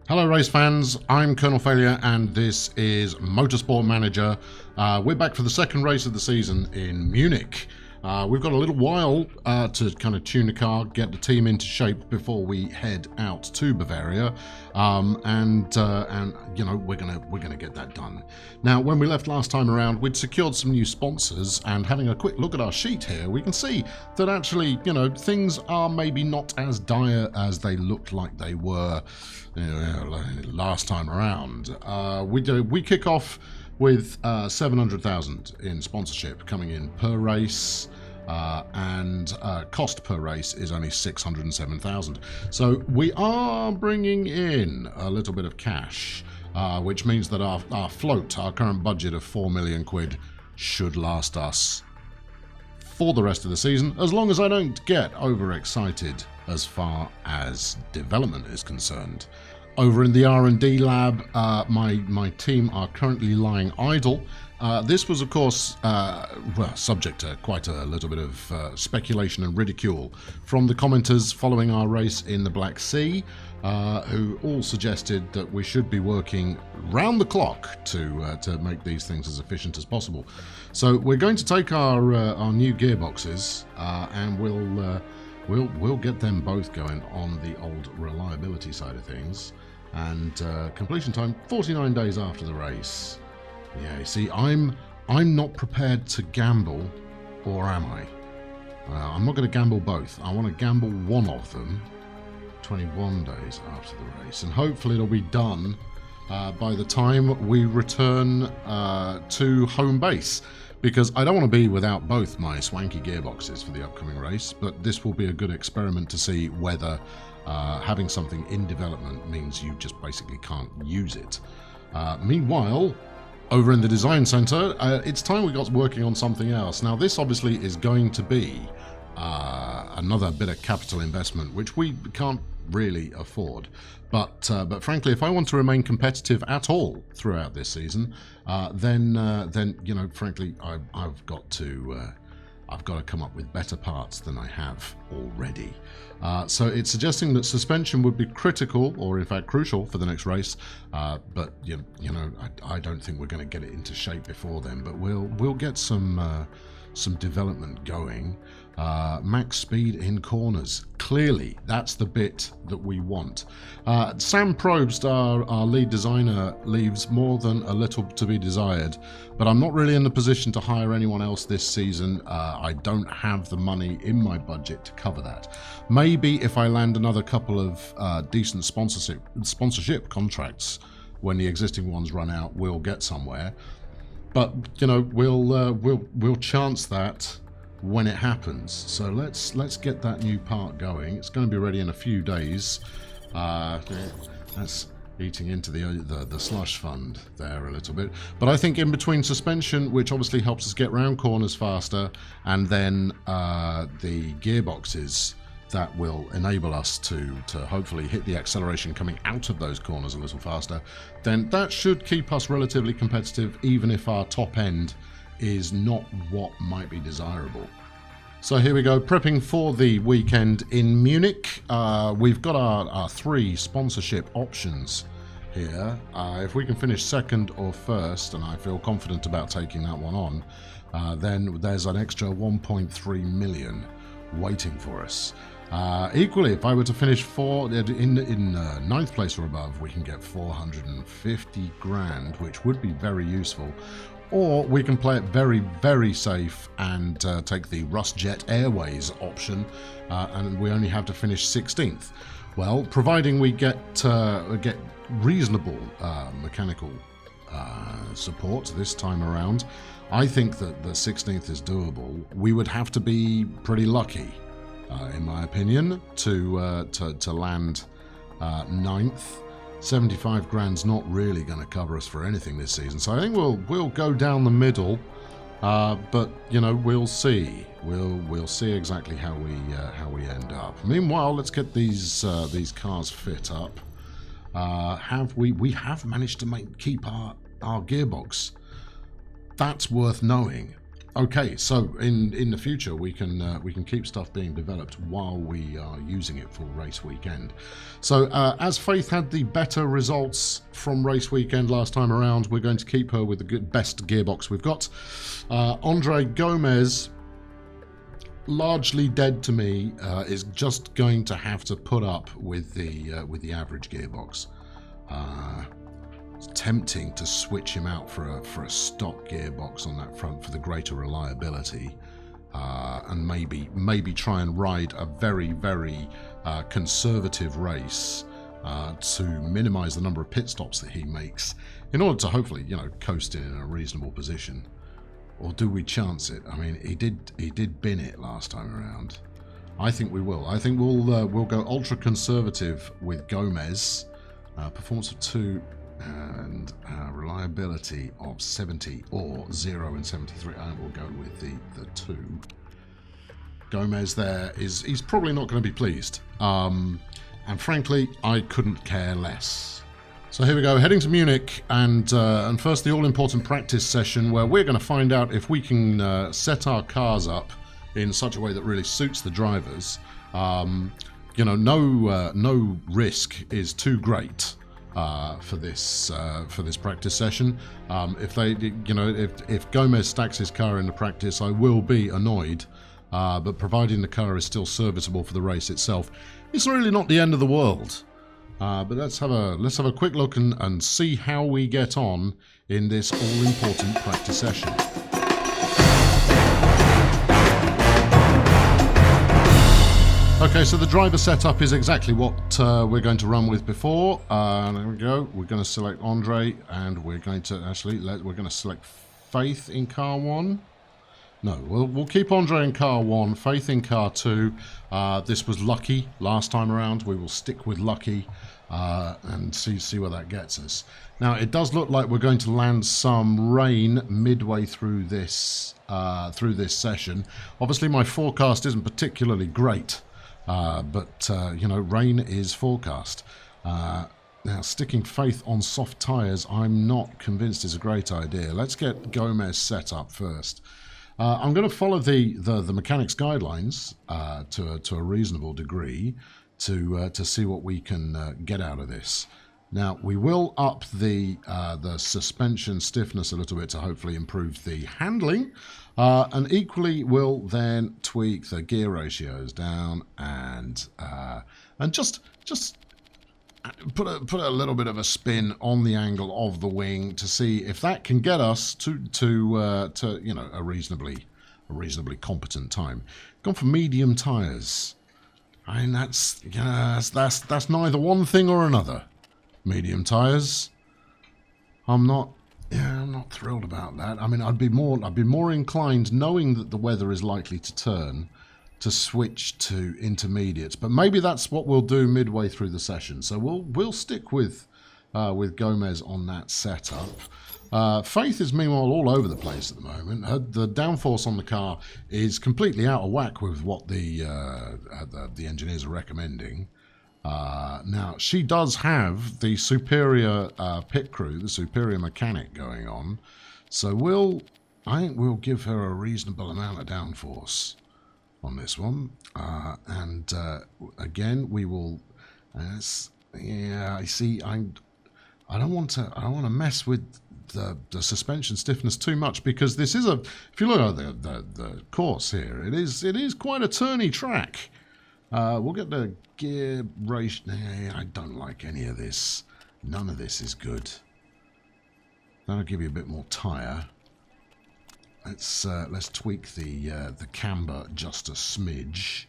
Hello race fans, I'm Colonel Failure and this is Motorsport Manager. We're back for the second race of the season in Munich. We've got a little while to kind of tune the car, get the team into shape before we head out to Bavaria, and you know we're gonna get that done. Now, when we left last time around, we'd secured some new sponsors, and having a quick look at our sheet here, we can see that actually, you know, things are maybe not as dire as they looked like they were last time around. We kick off with 700,000 in sponsorship coming in per race, and cost per race is only 607,000. So we are bringing in a little bit of cash, which means that our float, our current budget of 4 million quid, should last us for the rest of the season, as long as I don't get overexcited as far as development is concerned. Over in the R&D lab, my team are currently lying idle. This was, of course, well, subject to quite a little bit of speculation and ridicule from the commenters following our race in the Black Sea, who all suggested that we should be working round the clock to make these things as efficient as possible. So we're going to take our new gearboxes and we'll get them both going on the old reliability side of things. And completion time 49 days after the race. Yeah, you see, I'm not prepared to gamble, or am I? I'm not going to gamble both. I want to gamble one of them 21 days after the race, and hopefully it'll be done by the time we return to home base, because I don't want to be without both my swanky gearboxes for the upcoming race, but this will be a good experiment to see whether having something in development means you just basically can't use it. Meanwhile, over in the design center, it's time we got working on something else. Now, this obviously is going to be another bit of capital investment, which we can't really afford. But frankly, if I want to remain competitive at all throughout this season, then you know, frankly, I've got to come up with better parts than I have already. So it's suggesting that suspension would be critical, or in fact crucial, for the next race. But you know, I don't think we're going to get it into shape before then. But we'll get some development going. Max speed in corners. Clearly, that's the bit that we want. Sam Probst, our lead designer, leaves more than a little to be desired, but I'm not really in the position to hire anyone else this season. I don't have the money in my budget to cover that. Maybe if I land another couple of decent sponsorship contracts when the existing ones run out, we'll get somewhere. But you know, we'll chance that when it happens. So let's get that new part going. It's going to be ready in a few days. That's eating into the slush fund there a little bit. But I think in between suspension, which obviously helps us get round corners faster, and then the gearboxes that will enable us to hopefully hit the acceleration coming out of those corners a little faster, then that should keep us relatively competitive, even if our top end is not what might be desirable. So here we go, prepping for the weekend in Munich. We've got our 3 sponsorship options here. If we can finish second or first, and I feel confident about taking that one on, then there's an extra 1.3 million waiting for us. Equally, if I were to finish in ninth place or above, we can get 450 grand, which would be very useful. Or we can play it very, very safe and take the RusJet Airways option, and we only have to finish 16th. Well, providing we get reasonable mechanical support this time around, I think that the 16th is doable. We would have to be pretty lucky, in my opinion, to land 9th. 75 grand's not really going to cover us for anything this season, so I think we'll go down the middle. But you know, we'll see. We'll see exactly how we end up. Meanwhile, let's get these cars fit up. We have managed to keep our gearbox. That's worth knowing. Okay, so in the future we can keep stuff being developed while we are using it for race weekend. So as Faith had the better results from race weekend last time around, we're going to keep her with the best gearbox we've got. Andre Gomes, largely dead to me, is just going to have to put up with the average gearbox. It's tempting to switch him out for a stock gearbox on that front for the greater reliability, and maybe try and ride a very conservative race to minimise the number of pit stops that he makes in order to hopefully, you know, coast in a reasonable position. Or do we chance it? I mean, he did bin it last time around. I think we will. I think we'll go ultra conservative with Gomes. Performance of 2 and reliability of 70 or 0 and 73. I will go with the 2. Gomes there he's probably not going to be pleased. And frankly, I couldn't care less. So here we go, heading to Munich, and first the all-important practice session where we're going to find out if we can set our cars up in such a way that really suits the drivers. You know, no risk is too great for this practice session. If Gomes stacks his car in the practice, I will be annoyed. But providing the car is still serviceable for the race itself, it's really not the end of the world. But let's have a quick look and see how we get on in this all-important practice session. Okay, so the driver setup is exactly what we're going to run with before. There we go. We're going to select Andre, and we're going to select Faith in car 1. No, we'll keep Andre in car 1, Faith in car 2. This was lucky last time around. We will stick with lucky and see where that gets us. Now, it does look like we're going to land some rain midway through this session. Obviously, my forecast isn't particularly great, but you know, rain is forecast. Now, sticking Faith on soft tyres, I'm not convinced is a great idea. Let's get Gomes set up first. I'm going to follow the mechanics guidelines to a reasonable degree to see what we can get out of this. Now, we will up the suspension stiffness a little bit to hopefully improve the handling, and equally we'll then tweak the gear ratios down and just put a little bit of a spin on the angle of the wing to see if that can get us to you know, a reasonably competent time. Gone for medium tires. I mean, that's neither one thing or another. Medium tires. I'm not thrilled about that. I mean, I'd be more inclined, knowing that the weather is likely to turn, to switch to intermediates, but maybe that's what we'll do midway through the session. So we'll stick with Gomes on that setup. Faith is meanwhile all over the place at the moment. The downforce on the car is completely out of whack with what the engineers are recommending. Now, she does have the superior pit crew, the superior mechanic going on, so I think we'll give her a reasonable amount of downforce on this one, and again we will. Yeah, I see. I don't want to mess with the suspension stiffness too much, because this is if you look at the course here, it is quite a turny track. We'll get the gear ratio. I don't like any of this. None of this is good. That'll give you a bit more tyre. Let's tweak the camber just a smidge.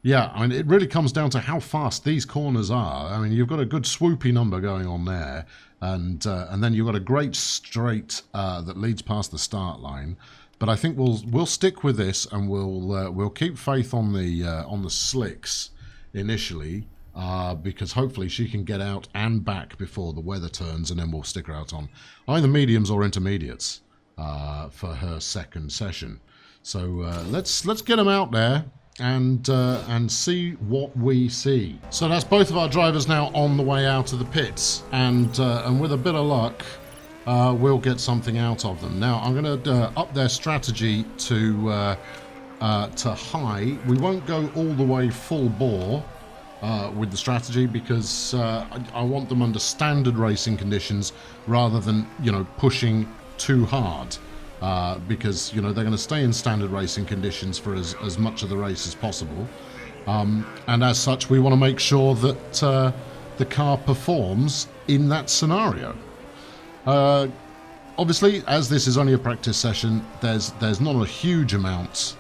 Yeah, I mean, it really comes down to how fast these corners are. I mean, you've got a good swoopy number going on there, and then you've got a great straight that leads past the start line. But I think we'll stick with this, and we'll keep Faith on the slicks initially. Because hopefully she can get out and back before the weather turns, and then we'll stick her out on either mediums or intermediates for her second session. So let's get them out there and see what we see. So that's both of our drivers now on the way out of the pits, and with a bit of luck, we'll get something out of them. Now, I'm going to up their strategy to high. We won't go all the way full bore with the strategy because I want them under standard racing conditions rather than, you know, pushing too hard. Because, you know, they're going to stay in standard racing conditions for as much of the race as possible. And as such, we want to make sure that the car performs in that scenario. Obviously, as this is only a practice session, there's not a huge amount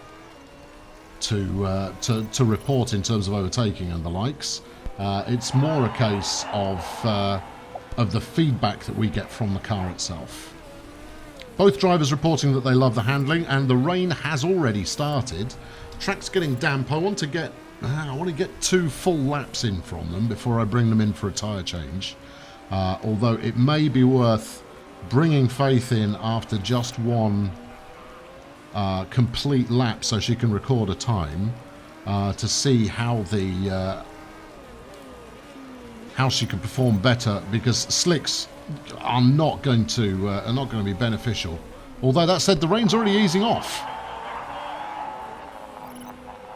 to report in terms of overtaking and the likes. It's more a case of the feedback that we get from the car itself. Both drivers reporting that they love the handling, and the rain has already started. The track's getting damp. I want to get 2 full laps in from them before I bring them in for a tyre change. Although it may be worth bringing Faith in after just one complete lap so she can record a time to see how she can perform better, because slicks are not going to be beneficial. Although that said, the rain's already easing off.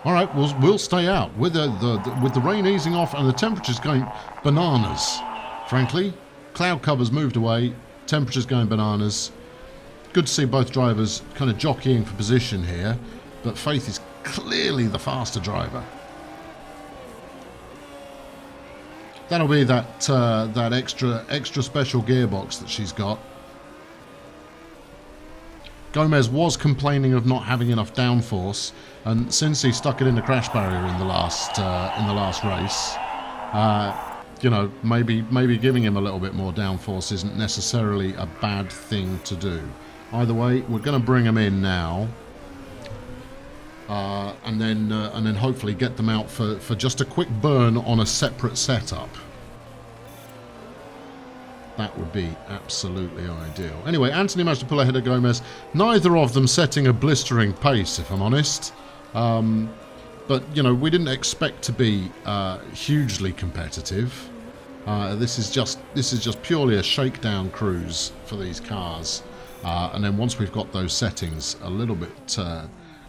All right, we'll stay out with the rain easing off and the temperatures going bananas. Frankly, cloud cover's moved away, temperatures going bananas. Good to see both drivers kind of jockeying for position here, but Faith is clearly the faster driver. That'll be that extra special gearbox that she's got. Gomes was complaining of not having enough downforce, and since he stuck it in the crash barrier in the last race, you know, maybe giving him a little bit more downforce isn't necessarily a bad thing to do. Either way, we're going to bring them in now, and then hopefully get them out for just a quick burn on a separate setup. That would be absolutely ideal. Anyway, Anthony managed to pull ahead of Gomes. Neither of them setting a blistering pace, if I'm honest. But, you know, we didn't expect to be hugely competitive. This is just purely a shakedown cruise for these cars. And then once we've got those settings a little bit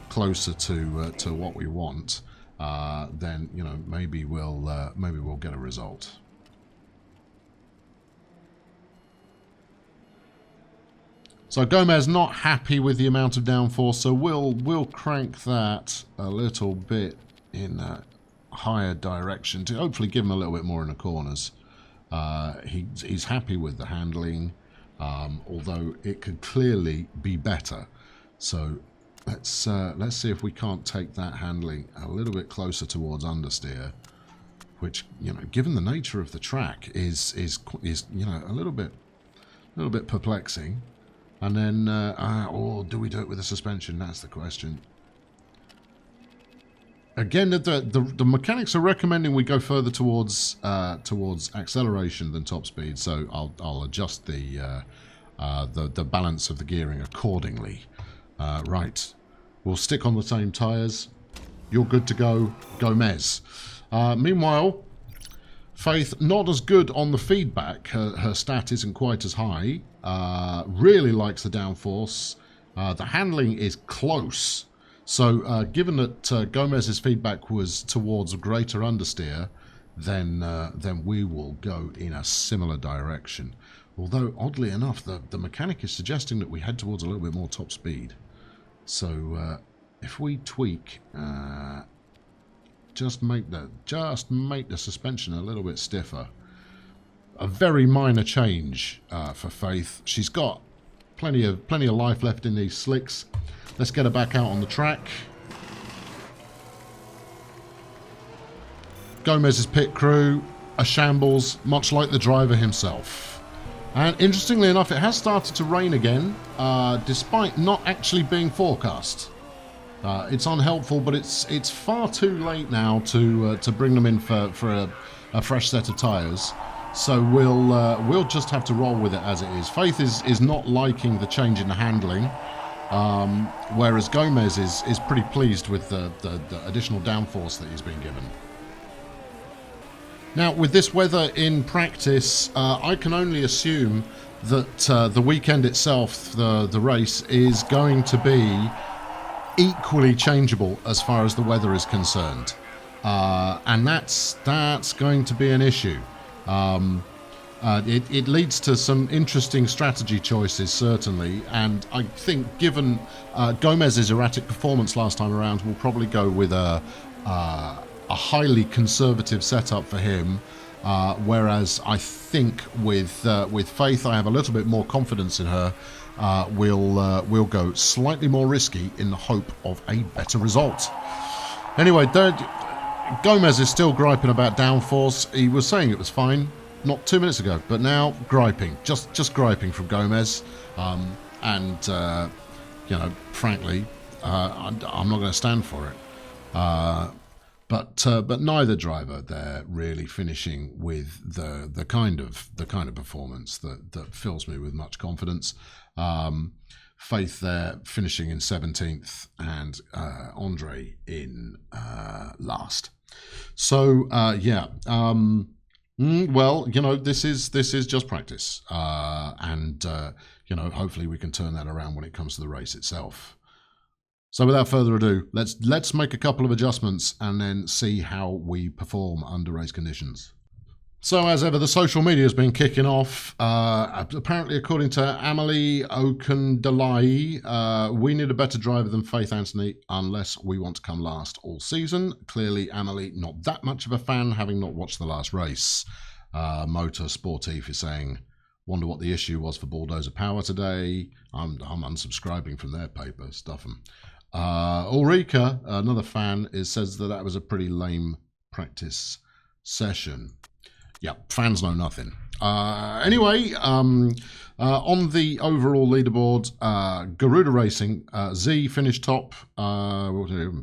closer to what we want, then, you know, maybe we'll get a result. So Gomes not happy with the amount of downforce, so we'll crank that a little bit in a higher direction to hopefully give him a little bit more in the corners. He's happy with the handling, although it could clearly be better. So let's see if we can't take that handling a little bit closer towards understeer, which, you know, given the nature of the track, is you know, a little bit perplexing. And then, or do we do it with the suspension? That's the question. Again, the mechanics are recommending we go further towards acceleration than top speed, so I'll adjust the balance of the gearing accordingly. Right, we'll stick on the same tyres. You're good to go, Gomes. Meanwhile, Faith not as good on the feedback. Her stat isn't quite as high. Really likes the downforce. The handling is close. So given that Gomez's feedback was towards greater understeer, then we will go in a similar direction. Although, oddly enough, the mechanic is suggesting that we head towards a little bit more top speed. So if we tweak, just make the suspension a little bit stiffer. A very minor change for Faith. She's got plenty of life left in these slicks. Let's get her back out on the track. Gomez's pit crew, a shambles, much like the driver himself. And interestingly enough, it has started to rain again, despite not actually being forecast. It's unhelpful, but it's far too late now to bring them in for a fresh set of tyres. So we'll just have to roll with it as it is. Faith is not liking the change in the handling, whereas Gomes is pretty pleased with the additional downforce that he's been given. Now, with this weather in practice, I can only assume that the weekend itself, the race, is going to be equally changeable as far as the weather is concerned, and that's going to be an issue. It leads to some interesting strategy choices, certainly, and I think given Gomes's erratic performance last time around, we'll probably go with a highly conservative setup for him, whereas I think with Faith, I have a little bit more confidence in her. We'll go slightly more risky in the hope of a better result. Anyway, Gomes is still griping about downforce. He was saying it was fine not 2 minutes ago, but now griping, just griping from Gomes, and frankly, I'm not going to stand for it. But neither driver, they're really finishing with the kind of performance that fills me with much confidence. Faith there finishing in 17th, and Andre in last. So well, this is just practice, and hopefully we can turn that around when it comes to the race itself. So without further ado, let's make a couple of adjustments and then see how we perform under race conditions. So as ever, the social media has been kicking off. Apparently, according to Amelie Okundalai, we need a better driver than Faith Anthony unless we want to come last all season. Clearly, Amelie, not that much of a fan, having not watched the last race. Motorsport is saying, wonder what the issue was for Bulldozer Power today. I'm unsubscribing from their paper, stuff them. Ulrika, another fan, says that was a pretty lame practice session. Yeah, fans know nothing. Anyway, on the overall leaderboard, Garuda Racing, Z finished top.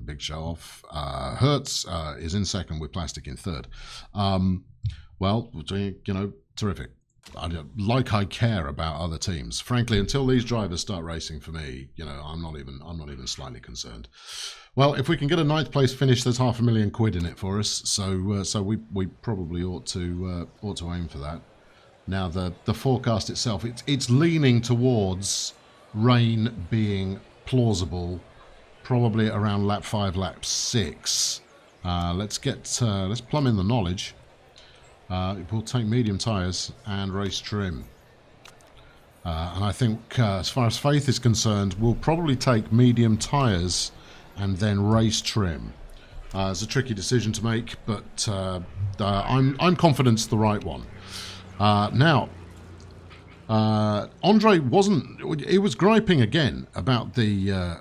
Big show off. Hertz is in second with Plastic in third. Well, terrific. I care about other teams. Frankly, until these drivers start racing for me, I'm not even slightly concerned. Well, if we can get a ninth place finish, there's £500,000 in it for us. So we probably ought to aim for that. Now the forecast itself, it's leaning towards rain being plausible, probably around lap 5, lap 6. Let's plumb in the knowledge. We'll take medium tyres and race trim. And I think as far as Faith is concerned, we'll probably take medium tyres and then race trim. It's a tricky decision to make, but I'm confident it's the right one. Now, Andre he was griping again about the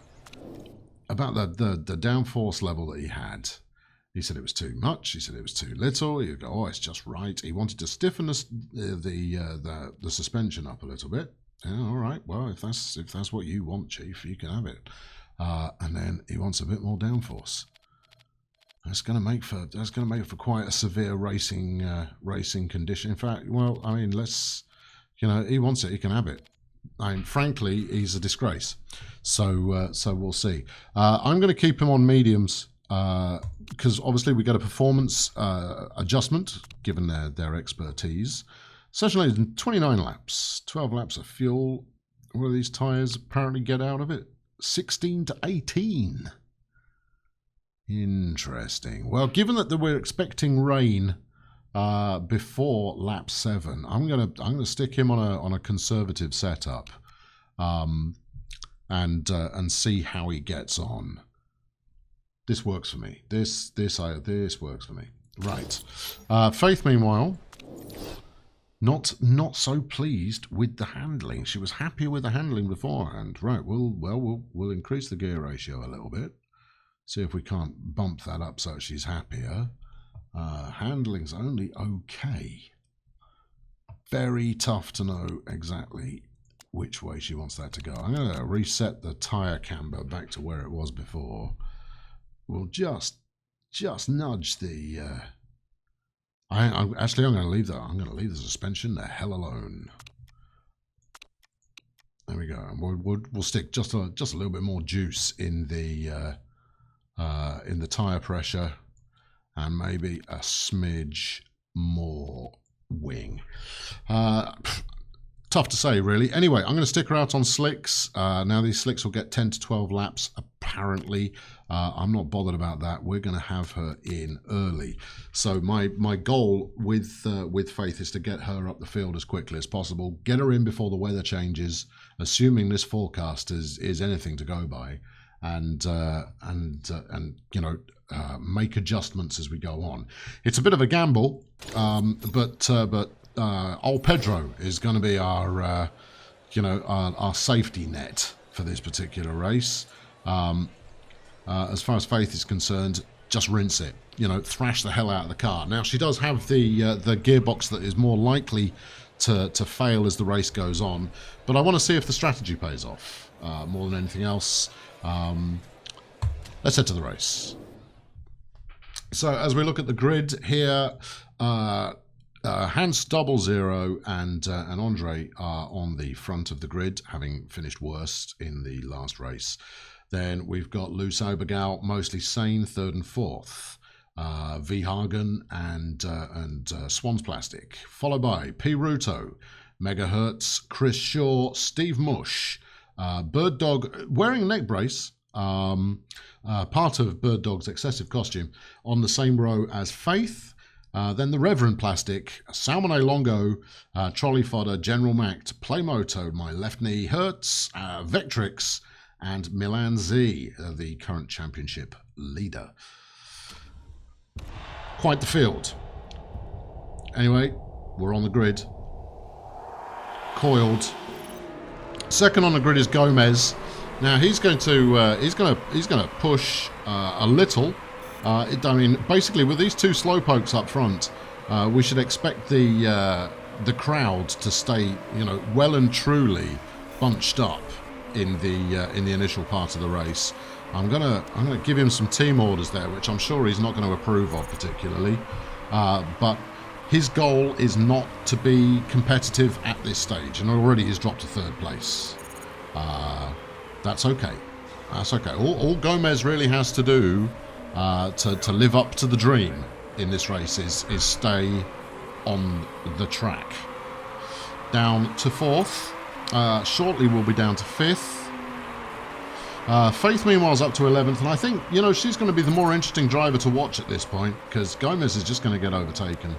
downforce level that he had. He said it was too much. He said it was too little. He'd go, it's just right. He wanted to stiffen the suspension up a little bit. Yeah, all right. Well, if that's what you want, Chief, you can have it. And then he wants a bit more downforce. That's going to make for quite a severe racing condition. In fact, well, I mean, he wants it. He can have it. I mean, frankly, he's a disgrace. So we'll see. I'm going to keep him on mediums. Because obviously we get a performance adjustment given their expertise. Session is 29 laps, 12 laps of fuel. What do these tyres apparently get out of it? 16 to 18. Interesting. Well, given that we're expecting rain before lap 7, I'm gonna stick him on a conservative setup, and see how he gets on. This works for me. This works for me. Right. Faith, meanwhile, not so pleased with the handling. She was happier with the handling beforehand. Right. We'll increase the gear ratio a little bit. See if we can't bump that up so she's happier. Handling's only okay. Very tough to know exactly which way she wants that to go. I'm going to reset the tire camber back to where it was before. We'll just nudge the. I'm going to leave that. I'm going to leave the suspension the hell alone. There we go. And we'll stick just a little bit more juice in the tire pressure, and maybe a smidge more wing. Tire tough to say, really. Anyway, I'm going to stick her out on slicks. Now, these slicks will get 10 to 12 laps, apparently. I'm not bothered about that. We're going to have her in early. So my goal with Faith is to get her up the field as quickly as possible, get her in before the weather changes, assuming this forecast is anything to go by, and you know, make adjustments as we go on. It's a bit of a gamble, but old Pedro is going to be our you know, our safety net for this particular race. As far as Faith is concerned, just rinse it, you know, thrash the hell out of the car. Now, she does have the gearbox that is more likely to fail as the race goes on, but I want to see if the strategy pays off more than anything else. Let's head to the race. So as we look at the grid here, Hans 00 and Andre are on the front of the grid, having finished worst in the last race. Then we've got Loose Obergal, Mostly Sane, 3rd and 4th. V Hagen and Swans Plastic, followed by P Ruto, Megahertz, Chris Shaw, Steve Mush, Bird Dog wearing a neck brace, part of Bird Dog's excessive costume, on the same row as Faith. Then the Reverend Plastic, Salmon A. Longo, Trolley Fodder, General Mact, Playmoto, My Left Knee Hurts, Vectrix, and Milan Z, the current championship leader. Quite the field. Anyway, we're on the grid. Coiled. Second on the grid is Gomes. Now he's going to push a little. I mean, basically, with these two slowpokes up front, we should expect the crowd to stay, you know, well and truly bunched up in the initial part of the race. I'm gonna give him some team orders there, which I'm sure he's not going to approve of particularly. But his goal is not to be competitive at this stage, and already he's dropped to 3rd place. That's okay. That's okay. All Gomes really has to do to live up to the dream in this race is stay on the track. Down to 4th. Shortly we'll be down to 5th. Faith, meanwhile, is up to 11th, and I think, you know, she's going to be the more interesting driver to watch at this point, because Gomes is just going to get overtaken.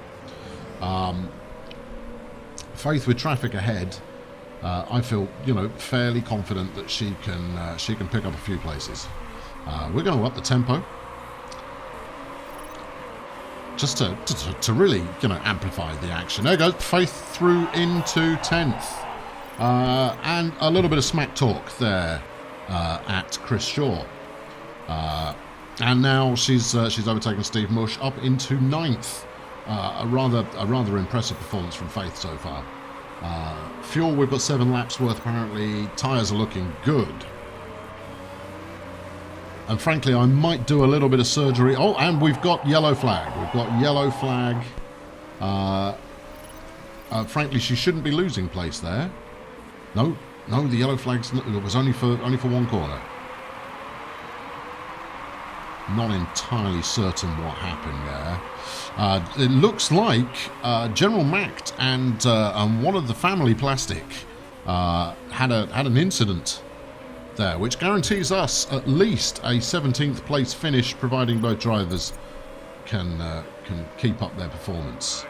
Faith, with traffic ahead, I feel, you know, fairly confident that she can pick up a few places. We're going to up the tempo, just to really, you know, amplify the action. There goes Faith through into 10th, and a little bit of smack talk there at Chris Shaw, and now she's overtaken Steve Mush up into 9th. A rather impressive performance from Faith so far. Fuel, we've got 7 laps worth apparently. Tyres are looking good. And frankly, I might do a little bit of surgery. Oh, and we've got yellow flag. We've got yellow flag. Frankly, she shouldn't be losing place there. No, the yellow flag's it was only for one corner. Not entirely certain what happened there. It looks like General Mact and one of the family Plastic had an incident there, which guarantees us at least a 17th place finish, providing both drivers can keep up their performance.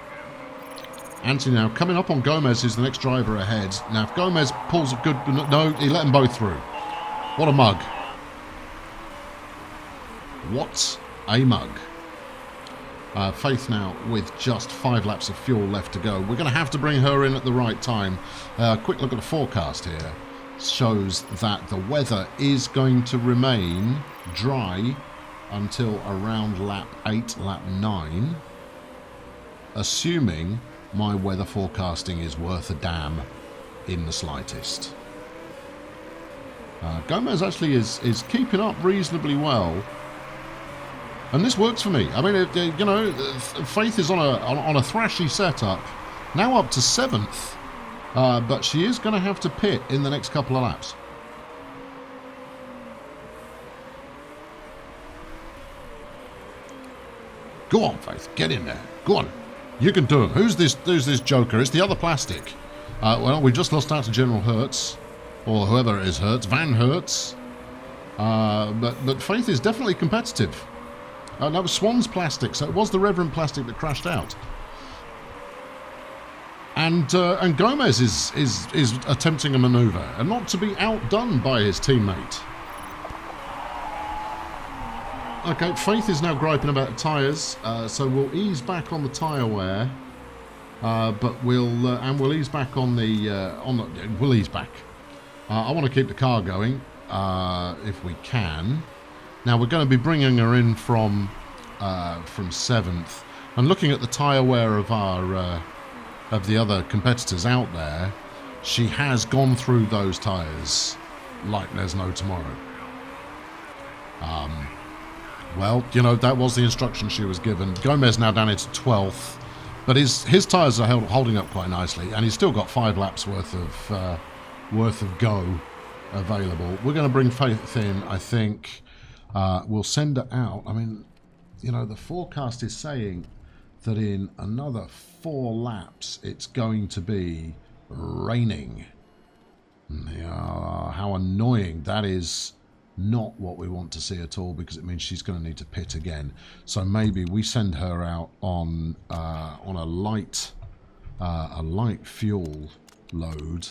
Anthony now coming up on Gomes, who's the next driver ahead. Now, if Gomes pulls a good... No, he let them both through. What a mug. What a mug. Faith now with just 5 laps of fuel left to go. We're going to have to bring her in at the right time. Quick look at the forecast here. Shows that the weather is going to remain dry until around lap 8, lap 9. Assuming my weather forecasting is worth a damn in the slightest. Gomes actually is keeping up reasonably well. And this works for me. I mean, you know, Faith is on a thrashy setup, now up to 7th, but she is going to have to pit in the next couple of laps. Go on, Faith, get in there. Go on, you can do it. Who's this joker? It's the other Plastic. Well, we just lost out to General Hertz, or whoever it is, Hertz, Van Hertz. But Faith is definitely competitive. That was Swan's plastic, so it was the Reverend plastic that crashed out. And Gomes is attempting a manoeuvre, and not to be outdone by his teammate. Okay, Faith is now griping about tyres, so we'll ease back on the tyre wear, but we'll ease back on the we'll ease back. I want to keep the car going if we can. Now we're going to be bringing her in from 7th, and looking at the tyre wear of our of the other competitors out there, she has gone through those tyres like there's no tomorrow. Well, you know, that was the instruction she was given. Gomes now down into 12th, but his tyres are holding up quite nicely, and he's still got 5 laps worth of go available. We're going to bring Faith in, I think. We'll send her out. I mean, you know, the forecast is saying that in another 4 laps it's going to be raining. Yeah, how annoying. That is not what we want to see at all, because it means she's going to need to pit again. So maybe we send her out on a light fuel load.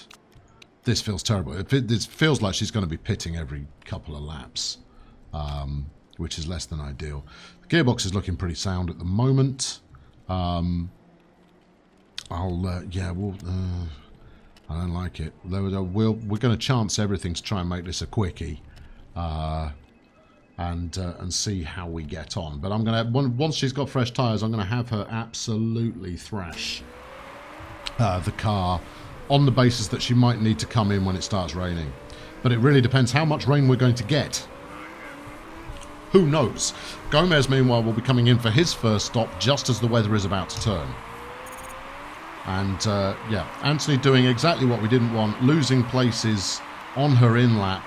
This feels terrible. It feels like she's going to be pitting every couple of laps, which is less than ideal. The gearbox is looking pretty sound at the moment. I don't like it. We're going to chance everything to try and make this a quickie, and see how we get on. But I'm going to, once she's got fresh tyres, I'm going to have her absolutely thrash the car, on the basis that she might need to come in when it starts raining. But it really depends how much rain we're going to get. Who knows? Gomes, meanwhile, will be coming in for his first stop just as the weather is about to turn. And, yeah, Anthony doing exactly what we didn't want, losing places on her in-lap.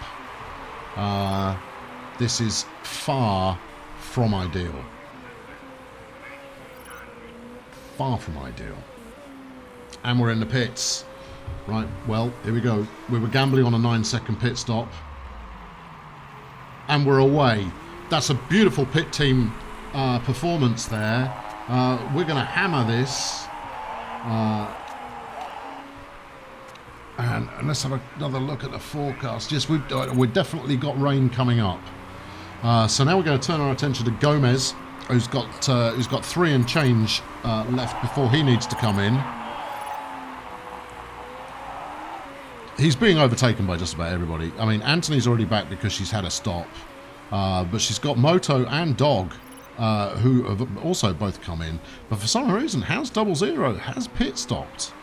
This is far from ideal. Far from ideal. And we're in the pits. Right, well, here we go. We were gambling on a 9-second pit stop. And we're away. That's a beautiful pit team performance there. We're going to hammer this. And let's have another look at the forecast. Yes, we've definitely got rain coming up. So now we're going to turn our attention to Gomes, who's got 3 and change left before he needs to come in. He's being overtaken by just about everybody. I mean, Anthony's already back because she's had a stop. But she's got Moto and Dog, who have also both come in. But for some reason, House 00 has pit stopped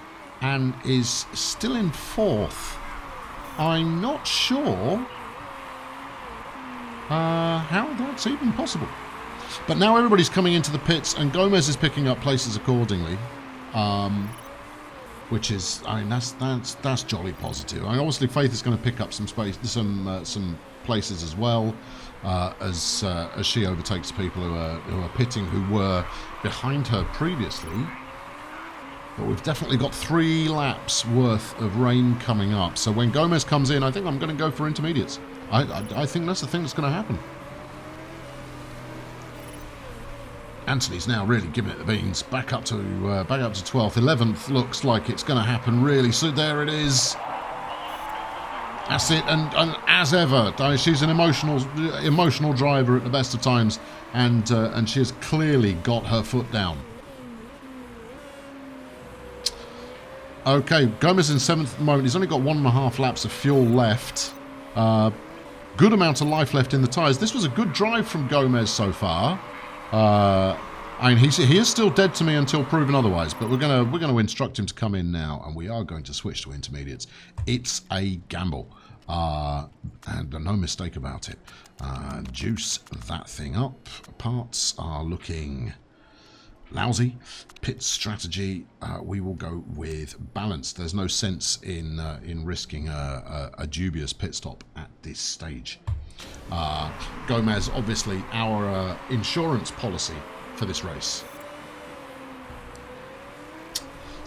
and is still in 4th. I'm not sure how that's even possible. But now everybody's coming into the pits, and Gomes is picking up places accordingly. Which is, I mean, that's jolly positive. I mean, obviously Faith is going to pick up some space, some places as well, as she overtakes people who are pitting, who were behind her previously. But we've definitely got 3 laps worth of rain coming up. So when Gomes comes in, I think I'm going to go for intermediates. I think that's the thing that's going to happen. Anthony's now really giving it the beans. Back up to 12th. 11th looks like it's going to happen really. So there it is. That's it. And as ever, she's an emotional driver at the best of times, and she has clearly got her foot down. Okay, Gomes in 7th at the moment. He's only got 1.5 laps of fuel left. Good amount of life left in the tyres. This was a good drive from Gomes so far. I mean, he is still dead to me until proven otherwise, but we're gonna instruct him to come in now, and we are going to switch to intermediates. It's a gamble, and no mistake about it. Juice that thing up. Parts are looking lousy. Pit strategy, we will go with balance. There's no sense in risking a dubious pit stop at this stage. Gomes, obviously, our insurance policy for this race.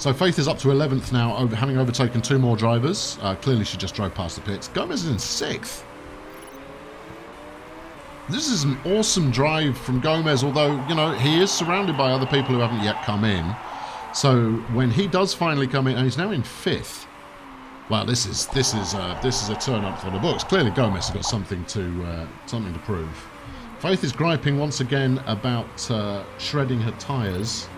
So Faith is up to 11th now, having overtaken 2 more drivers. Clearly she just drove past the pits. Gomes is in 6th. This is an awesome drive from Gomes, although, you know, he is surrounded by other people who haven't yet come in. So when he does finally come in, and he's now in 5th. Well, this is a turn up for the books. Clearly Gomes has got something to prove. Faith is griping once again about shredding her tyres.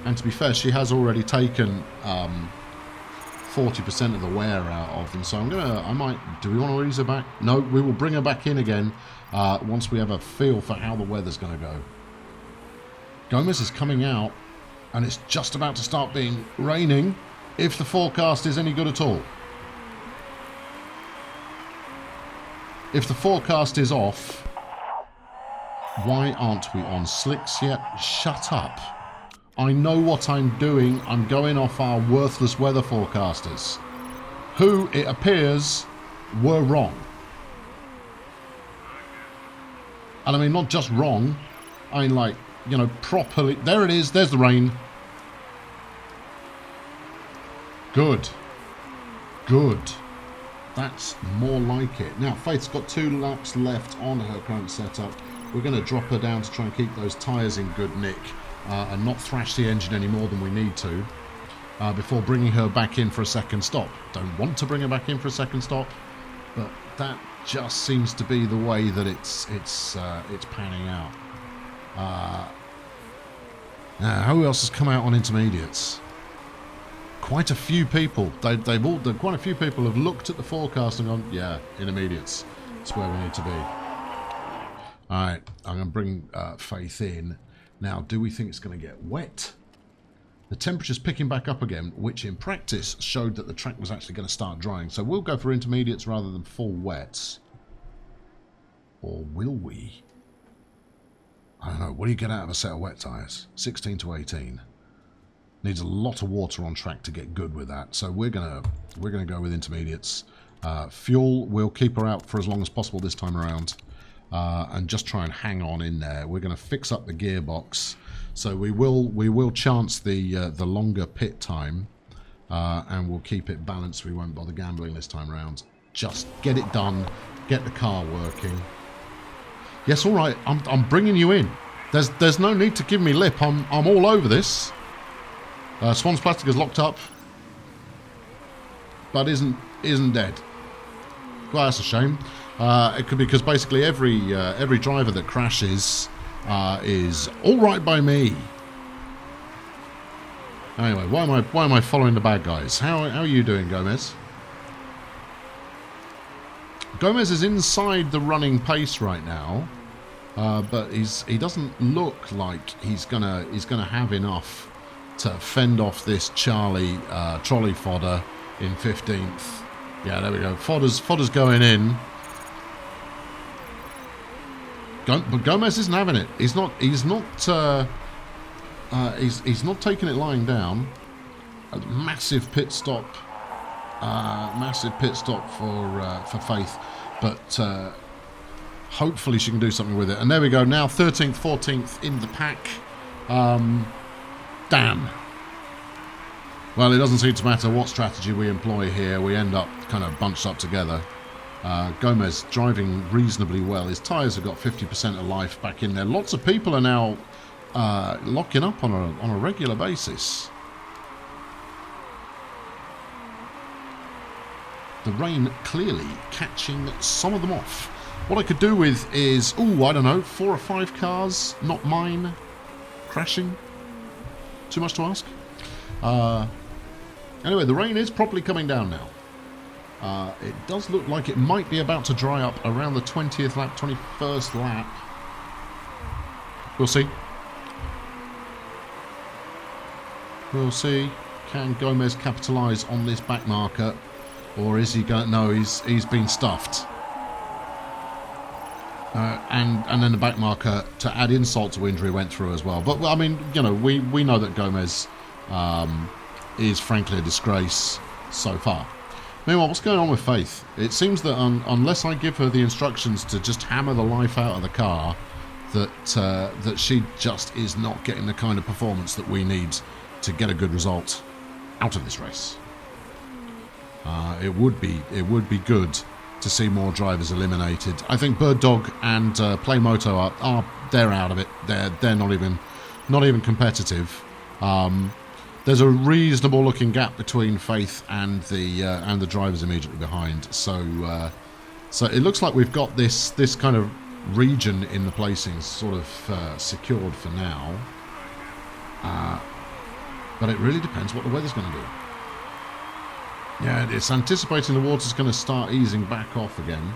And to be fair, she has already taken 40% of the wear out of them. So do we want to ease her back? No, we will bring her back in again once we have a feel for how the weather's going to go. Gomes is coming out, and it's just about to start being raining, if the forecast is any good at all. If the forecast is off, why aren't we on slicks yet? Shut up. I know what I'm doing. I'm going off our worthless weather forecasters, who, it appears, were wrong. And I mean, not just wrong, I mean, like, you know, properly. There it is. There's the rain. Good. Good. That's more like it. Now, Faith's got 2 laps left on her current setup. We're going to drop her down to try and keep those tyres in good nick. And not thrash the engine any more than we need to before bringing her back in for a second stop. Don't want to bring her back in for a second stop, but that just seems to be the way that it's panning out. Now, who else has come out on intermediates? Quite a few people. Quite a few people have looked at the forecast and gone, yeah, intermediates. That's where we need to be. All right, I'm going to bring Faith in. Now, do we think it's going to get wet? The temperature's picking back up again, which in practice showed that the track was actually going to start drying. So we'll go for intermediates rather than full wets. Or will we? I don't know. What do you get out of a set of wet tyres? 16 to 18. Needs a lot of water on track to get good with that. So we're gonna go with intermediates. Fuel, we'll keep her out for as long as possible this time around. And just try and hang on in there. We're going to fix up the gearbox, so we will chance the longer pit time, and we'll keep it balanced. We won't bother gambling this time around. Just get it done, get the car working. Yes, all right. I'm bringing you in. There's no need to give me lip. I'm all over this. Swan's plastic is locked up, but isn't dead. Well, that's a shame. It could be because basically every driver that crashes is all right by me. Anyway, why am I following the bad guys? How are you doing, Gomes? Gomes is inside the running pace right now, but he doesn't look like he's gonna have enough to fend off this Charlie trolley fodder in 15th. Yeah, there we go. Fodder's going in. But Gomes isn't having it. He's not taking it lying down. A massive pit stop. For Faith. But hopefully she can do something with it. And there we go. Now 13th, 14th in the pack. Damn. Well, it doesn't seem to matter what strategy we employ here. We end up kind of bunched up together. Gomes driving reasonably well. His tyres have got 50% of life back in there. Lots of people are now locking up on a regular basis. The rain clearly catching some of them off. What I could do with is, I don't know, 4 or 5 cars, not mine, crashing. Too much to ask? Anyway, the rain is properly coming down now. It does look like it might be about to dry up around the 20th lap, 21st lap. We'll see. We'll see. Can Gomes capitalise on this back marker? Or is he going... No, he's been stuffed. And then the back marker, to add insult to injury, went through as well. But, I mean, you know, we know that Gomes is frankly a disgrace so far. Meanwhile, what's going on with Faith? It seems that unless I give her the instructions to just hammer the life out of the car, that she just is not getting the kind of performance that we need to get a good result. out of this race. It would be good to see more drivers eliminated. I think Bird Dog and Play Moto they're out of it. They're not even competitive. There's a reasonable looking gap between Faith and the drivers immediately behind. So it looks like we've got this kind of region in the placings sort of secured for now. But it really depends what the weather's going to do. Yeah, it's anticipating the water's going to start easing back off again.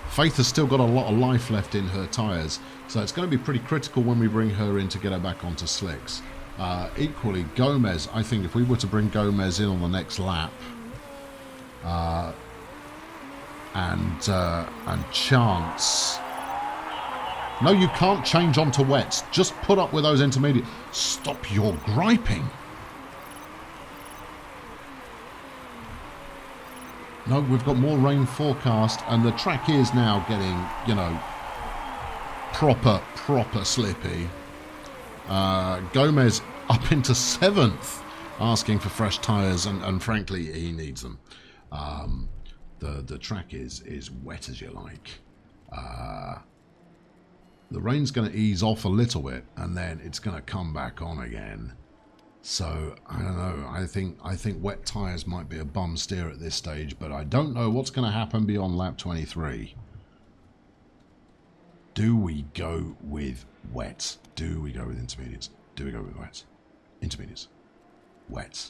Faith has still got a lot of life left in her tyres, so it's going to be pretty critical when we bring her in to get her back onto slicks. Equally, Gomes, I think if we were to bring Gomes in on the next lap, and Chance... No, you can't change onto wets. Just put up with those intermediate. Stop your griping. No, we've got more rain forecast, and the track is now getting, you know, proper slippy. Gomes up into 7th, asking for fresh tyres, and frankly, he needs them. The track is wet as you like. The rain's going to ease off a little bit, and then it's going to come back on again. So, I don't know, I think wet tyres might be a bum steer at this stage, but I don't know what's going to happen beyond lap 23. Do we go with wet? Do we go with intermediates? Do we go with wet? Intermediates. Wet.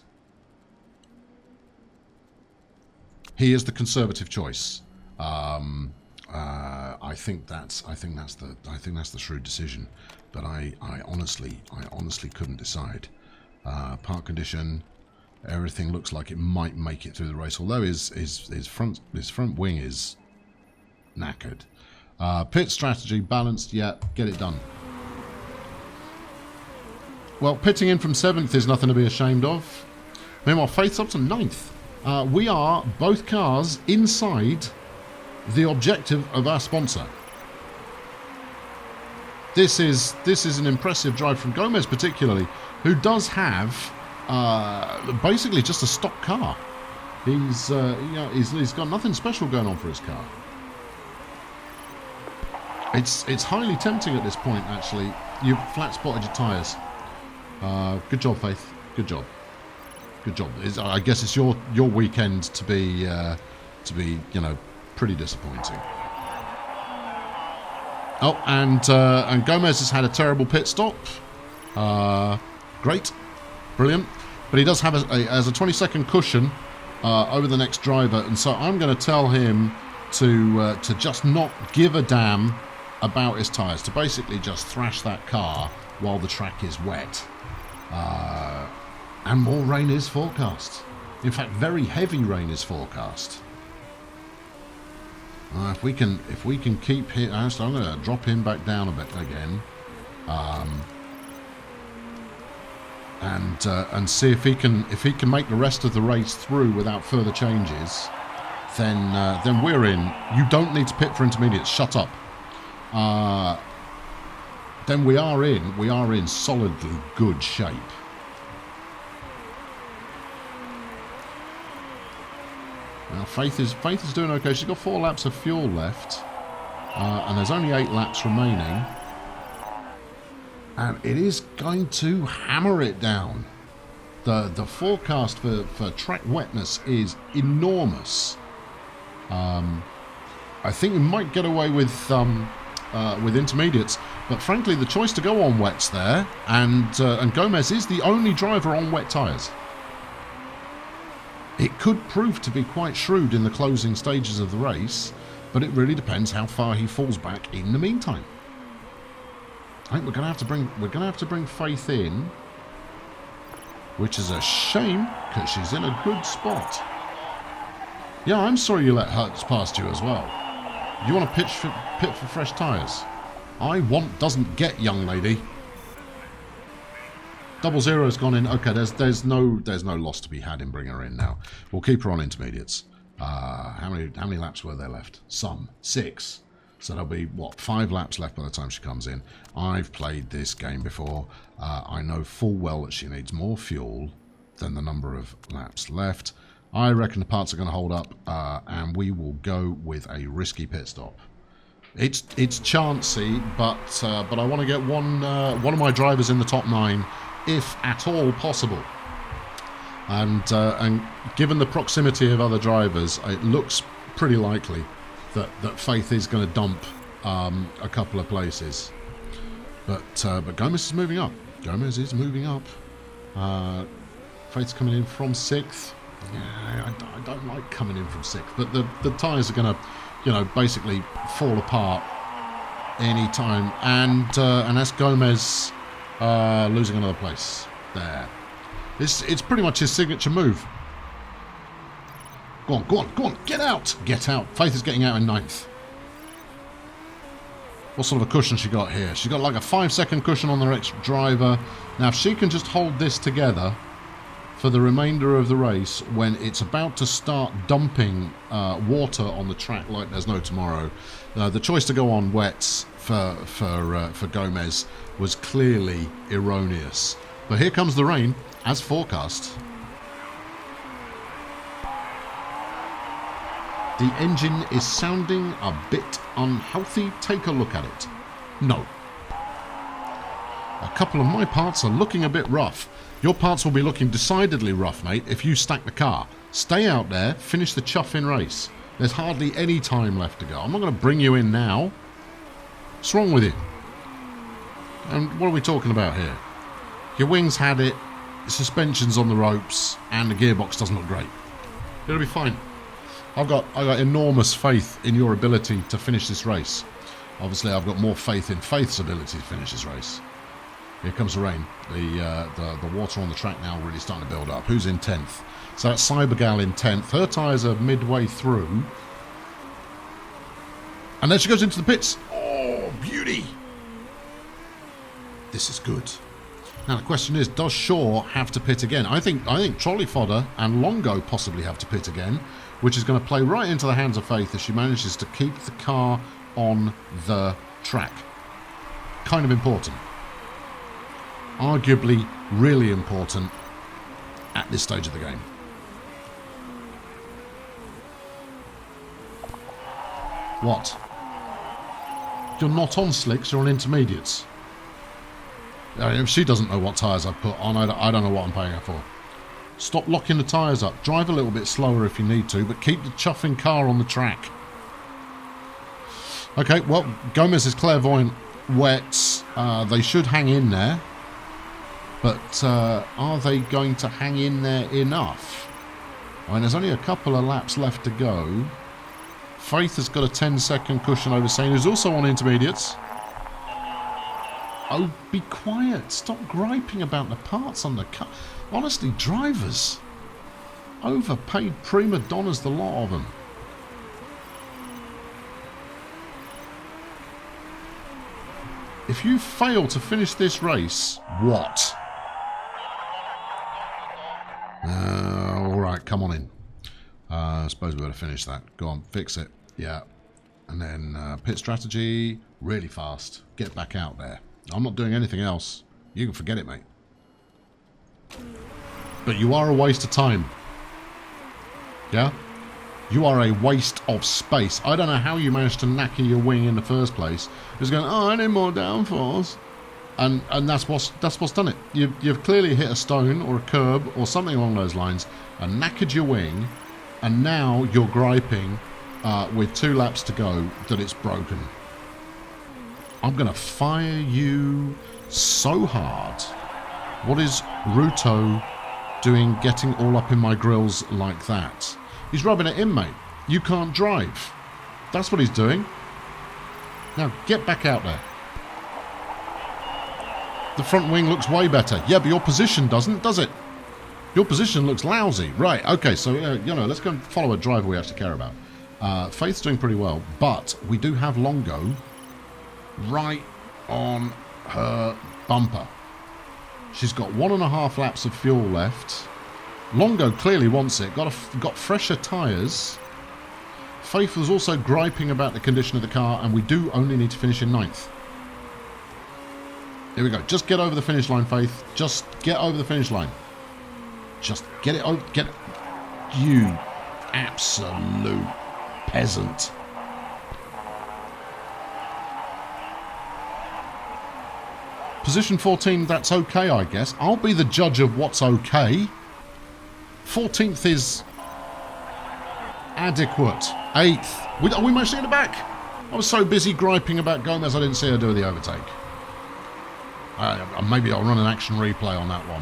He is the conservative choice. I think that's the shrewd decision, but I honestly couldn't decide. Park condition, everything looks like it might make it through the race, although his front wing is knackered. Pit strategy balanced, yeah, get it done. Well, pitting in from 7th is nothing to be ashamed of. Meanwhile, Faith's up to 9th. We are both cars inside the objective of our sponsor. This is an impressive drive from Gomes, particularly, who does have basically just a stock car. He's got nothing special going on for his car. It's highly tempting at this point, actually. You've flat spotted your tyres. Good job, Faith. Good job. Good job. I guess it's your weekend to be you know, pretty disappointing. Oh, and Gomes has had a terrible pit stop. Great, brilliant, but he does have a 20-second cushion over the next driver, and so I'm going to tell him to just not give a damn about his tyres, to basically just thrash that car while the track is wet. And more rain is forecast. In fact, very heavy rain is forecast. If we can keep him, I'm going to drop him back down a bit again, and see if he can make the rest of the race through without further changes. Then we're in. You don't need to pit for intermediates. Shut up. Then we are in solidly good shape. Now Faith is doing okay. She's got 4 laps of fuel left, and there's only 8 laps remaining, and it is going to hammer it down. The forecast for track wetness is enormous. I think we might get away with intermediates, but frankly, the choice to go on wets there, and Gomes is the only driver on wet tyres. It could prove to be quite shrewd in the closing stages of the race, but it really depends how far he falls back in the meantime. I think we're going to have to bring Faith in, which is a shame because she's in a good spot. Yeah, I'm sorry you let Hertz past you as well. You want to pit for fresh tyres? I want doesn't get, young lady. 00's gone in. Okay, there's no loss to be had in bringing her in now. We'll keep her on intermediates. How many laps were there left? Some 6. So there'll be what, 5 laps left by the time she comes in. I've played this game before. I know full well that she needs more fuel than the number of laps left. I reckon the parts are going to hold up, and we will go with a risky pit stop. It's chancy, but I want to get one of my drivers in the top 9, if at all possible. And given the proximity of other drivers, it looks pretty likely that Faith is going to dump a couple of places. But Gomes is moving up. Gomes is moving up. Faith's coming in from 6th. Yeah, I don't like coming in from 6th, but the tyres are going to, you know, basically fall apart any time. And that's Gomes losing another place there. It's pretty much his signature move. Go on, get out! Get out. Faith is getting out in 9th. What sort of a cushion she got here? She got like a 5-second cushion on the next driver. Now, if she can just hold this together for the remainder of the race, when it's about to start dumping water on the track like there's no tomorrow, the choice to go on wets for Gomes was clearly erroneous. But here comes the rain, as forecast. The engine is sounding a bit unhealthy. Take a look at it. No. A couple of my parts are looking a bit rough. Your parts will be looking decidedly rough, mate, if you stack the car. Stay out there, finish the chuff-in race. There's hardly any time left to go. I'm not going to bring you in now. What's wrong with you? And what are we talking about here? Your wings had it, suspension's on the ropes, and the gearbox doesn't look great. It'll be fine. I've got enormous faith in your ability to finish this race. Obviously, I've got more faith in Faith's ability to finish this race. Here comes the rain. The water on the track now really starting to build up. Who's in 10th? So that's Cybergal in 10th. Her tyres are midway through. And then she goes into the pits. Oh, beauty! This is good. Now the question is, does Shaw have to pit again? I think Trolley Fodder and Longo possibly have to pit again, which is going to play right into the hands of Faith as she manages to keep the car on the track. Kind of important. Arguably really important at this stage of the game. What? You're not on slicks, you're on intermediates. If she doesn't know what tyres I've put on, I don't know what I'm paying her for. Stop locking the tyres up. Drive a little bit slower if you need to, but keep the chuffing car on the track. Okay, well, Gomes is clairvoyant wets. They should hang in there. But are they going to hang in there enough? I mean, there's only a couple of laps left to go. Faith has got a 10-second cushion over Sane, who's also on intermediates. Oh, be quiet. Stop griping about the parts on the car. Honestly, drivers. Overpaid prima donnas, the lot of them. If you fail to finish this race, what? Alright, come on in. I suppose we better finish that. Go on, fix it. Yeah. And then pit strategy, really fast. Get back out there. I'm not doing anything else. You can forget it, mate. But you are a waste of time. Yeah? You are a waste of space. I don't know how you managed to knacker your wing in the first place. It's going, oh, I need more downforce. And that's what's done it. You've clearly hit a stone or a curb or something along those lines and knackered your wing, and now you're griping with 2 laps to go that it's broken. I'm going to fire you so hard. What is Ruto doing getting all up in my grills like that? He's rubbing it in, mate. You can't drive. That's what he's doing. Now, get back out there. The front wing looks way better. Yeah, but your position doesn't, does it? Your position looks lousy. Right, okay, so, let's go and follow a driver we actually care about. Faith's doing pretty well, but we do have Longo right on her bumper. She's got 1.5 laps of fuel left. Longo clearly wants it. Got fresher tyres. Faith was also griping about the condition of the car, and we do only need to finish in 9th. Here we go. Just get over the finish line, Faith. Just get over the finish line. Just get it over. Get you absolute peasant. Position 14, that's okay, I guess. I'll be the judge of what's okay. 14th is adequate. 8th. We managed to get it back. I was so busy griping about Gomes, I didn't see her do the overtake. Maybe I'll run an action replay on that one.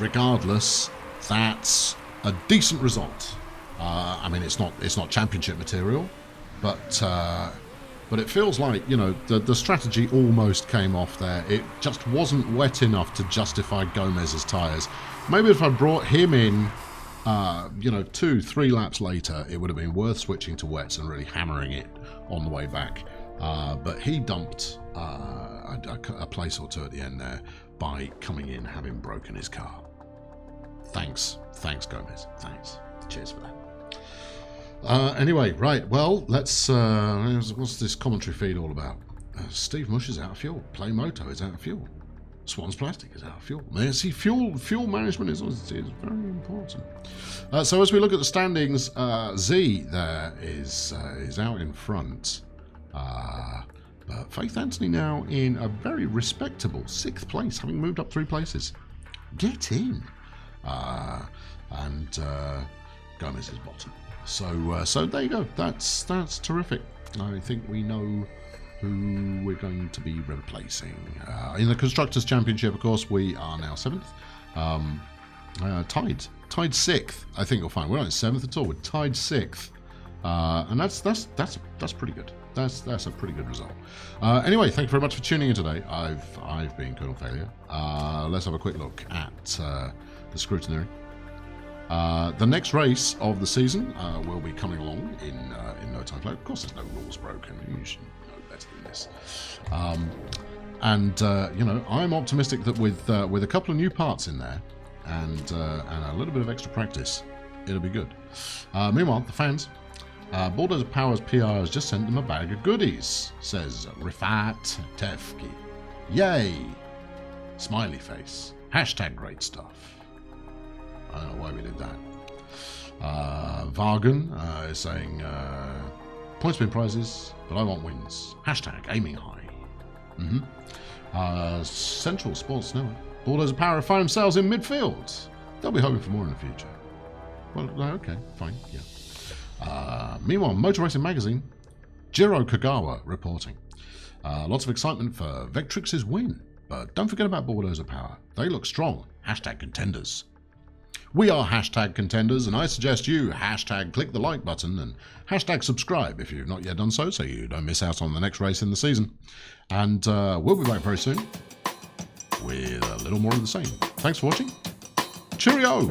Regardless, that's a decent result. I mean, it's not championship material, but it feels like, you know, the strategy almost came off there. It just wasn't wet enough to justify Gomes's tyres. Maybe if I brought him in, you know, 2-3 laps later, it would have been worth switching to wets and really hammering it on the way back. But he dumped a place or two at the end there by coming in having broken his car. Thanks, Gomes. Thanks. Cheers for that. Anyway, right. Well, let's. What's this commentary feed all about? Steve Mush is out of fuel. Play Moto is out of fuel. Swan's Plastic is out of fuel. See, fuel management is very important. So as we look at the standings, Z there is out in front. But Faith Anthony now in a very respectable 6th place, having moved up 3 places. Get in. And Gomes is bottom. So there you go. That's terrific. I think we know who we're going to be replacing. In the Constructors' Championship, of course, we are now 7th. Tied 6th. I think you'll find we're not in 7th at all. We're tied 6th, and that's pretty good. That's a pretty good result. Anyway, thank you very much for tuning in today. I've been Colonel Failure. Let's have a quick look at the scrutineering. The next race of the season will be coming along in no time flat. Of course, there's no rules broken. You should know better than this. You know, I'm optimistic that with a couple of new parts in there and a little bit of extra practice, it'll be good. Meanwhile, the fans. Bulldozer Powers PR has just sent them a bag of goodies, says Rifat Tefki. Yay! Smiley face. Hashtag great stuff. I don't know why we did that. Vargan is saying, points win prizes, but I want wins. Hashtag aiming high. Central Sports Network. Bulldozer Power find themselves in midfield. They'll be hoping for more in the future. Well, okay, fine, yeah. Meanwhile, Motor Racing Magazine, Jiro Kagawa reporting. Lots of excitement for Vectrix's win, but don't forget about Bulldozer Power. They look strong. Hashtag contenders. We are hashtag contenders, and I suggest you hashtag click the like button and hashtag subscribe if you've not yet done so you don't miss out on the next race in the season. And we'll be back very soon with a little more of the same. Thanks for watching. Cheerio!